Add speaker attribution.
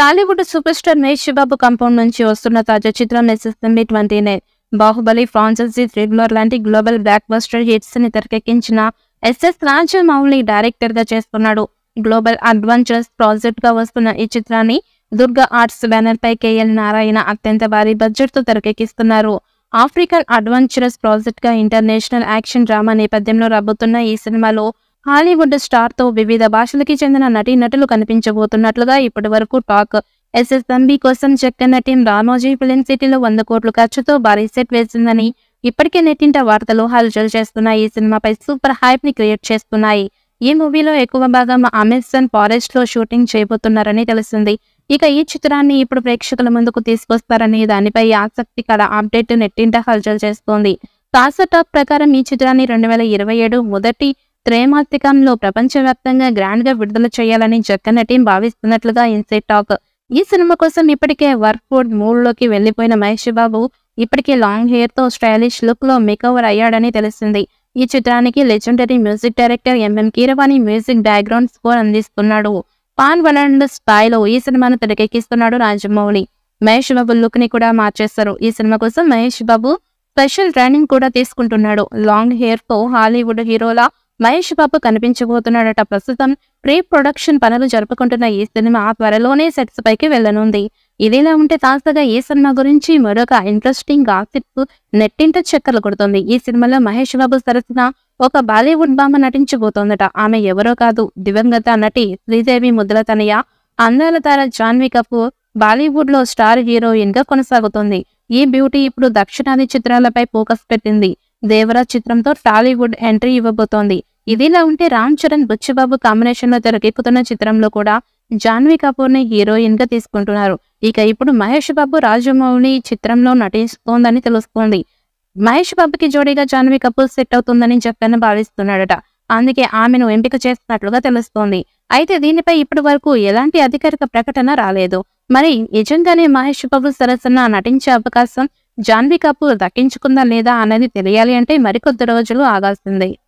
Speaker 1: Tollywood super star Mahesh Babu compound నుంచి వస్తున్న తాజా చిత్రం ఎస్ఎస్ఎంబి 29. బాహుబలి, ఫ్రాంచైజీ, థ్రిల్లర్ లాంటి గ్లోబల్ బ్లాక్ బస్టర్ హిట్స్ ని తెరకెక్కించిన ఎస్ఎస్ రాజమౌళి డైరెక్టర్ గా చేస్తున్నాడు. గ్లోబల్ అడ్వెంచరస్ ప్రాజెక్ట్ గా వస్తున్న ఈ చిత్రాన్ని దుర్గా ఆర్ట్స్ బ్యానర్ పై కేఎల్ నారాయణ అత్యంత భారీ బడ్జెట్ తో తెరకెక్కిస్తున్నారు. ఆఫ్రికన్ అడ్వెంచరస్ ప్రాజెక్ట్ గా ఇంటర్నేషనల్ యాక్షన్ డ్రామా నేపథ్యంలో రాబోతున్న ఈ సినిమాలో హాలీవుడ్ స్టార్ తో వివిధ భాషలకి చెందిన నటీనటులు కనిపించబోతున్నట్లుగా ఇప్పటి వరకు టాక్. ఎస్ఎస్ఎంబి కోసం చక్కని టీం రామోజీ ఫిలిం సిటీలో 100 కోట్ల ఖర్చుతో భారీ సెట్ వేసిందని ఇప్పటికే నెట్టింట వార్తలు హల్చల్ చేస్తున్నాయి. ఈ సినిమాపై సూపర్ హైప్ ని క్రియేట్ చేస్తున్నాయి. ఈ మూవీలో ఎక్కువ భాగం అమెజాన్ ఫారెస్ట్ లో షూటింగ్ చేయబోతున్నారని తెలిసింది. ఇక ఈ చిత్రాన్ని ఇప్పుడు ప్రేక్షకుల ముందుకు తీసుకొస్తారని దానిపై ఆసక్తికర అప్డేట్ నెట్టింట హల్చల్ చేస్తోంది. తాజా టాక్ ప్రకారం ఈ చిత్రాన్ని 2027 మొదటి త్రైమాసికంలో ప్రపంచవ్యాప్తంగా గ్రాండ్ గా విడుదల చేయాలని జక్కన్న టీం భావిస్తున్నట్లుగా ఇన్సైడ్ టాక్. ఈ సినిమా కోసం ఇప్పటికే వర్క్ ఫుడ్ మూడ్ లోకి వెళ్లిపోయిన మహేష్ బాబు ఇప్పటికే లాంగ్ హెయిర్ తో స్టైలిష్ లుక్ లో మేకవర్ అయ్యాడని తెలిసింది. ఈ చిత్రానికి legendary music director MM Keeravani music background score అందిస్తున్నాడు. పాన్ వరల్డ్ స్థాయిలో ఈ సినిమాను తెరకెక్కిస్తున్నాడు రాజమౌళి. మహేష్ బాబు లుక్ ని కూడా మార్చేస్తారు. ఈ సినిమా కోసం మహేష్ బాబు స్పెషల్ ట్రైనింగ్ కూడా తీసుకుంటున్నాడు. లాంగ్ హెయిర్ తో హాలీవుడ్ హీరోలా మహేష్ బాబు కనిపించబోతున్నాడట. ప్రస్తుతం ప్రీ ప్రొడక్షన్ పనులు జరుపుకుంటున్న ఈ సినిమా త్వరలోనే సెట్స్ పైకి వెళ్లనుంది. ఇదిలా ఉంటే తాజాగా ఈ సినిమా గురించి మరొక ఇంట్రెస్టింగ్ గాసిప్ నెట్టింట చక్కర్లు కొడుతుంది. ఈ సినిమాలో మహేష్ బాబు సరసన ఒక బాలీవుడ్ భామ నటించబోతోందట. ఆమె ఎవరో కాదు, దివంగత నటి శ్రీదేవి ముద్దుల తనయ అందాల తార జాన్వీ కపూర్ బాలీవుడ్ లో స్టార్ హీరోయిన్ గా కొనసాగుతుంది. ఈ బ్యూటీ ఇప్పుడు దక్షిణాది చిత్రాలపై ఫోకస్ పెట్టింది. దేవరాజ్ చిత్రంతో టాలీవుడ్ ఎంట్రీ ఇవ్వబోతోంది. ఇదిలా ఉంటే రామ్ చరణ్, బుచ్చిబాబు కాంబినేషన్ లో తెరకెక్కుతున్న చిత్రంలో కూడా జాన్వీ కపూర్ ని హీరోయిన్ గా తీసుకుంటున్నారు. ఇక ఇప్పుడు మహేష్ బాబు రాజమౌళి చిత్రంలో నటిస్తోందని తెలుస్తోంది. మహేష్ బాబుకి జోడీగా జాన్వీ కపూర్ సెట్ అవుతుందని జక్కన్న భావిస్తున్నాడట. అందుకే ఆమెను ఎంపిక చేస్తున్నట్లుగా తెలుస్తోంది. అయితే దీనిపై ఇప్పటి వరకు ఎలాంటి అధికారిక ప్రకటన రాలేదు. మరి నిజంగానే మహేష్ బాబు సరసన నటించే అవకాశం జాన్వీ కపూర్ దక్కించుకుందా లేదా అన్నది తెలియాలి అంటే మరికొద్ది రోజులు ఆగాల్సిందే.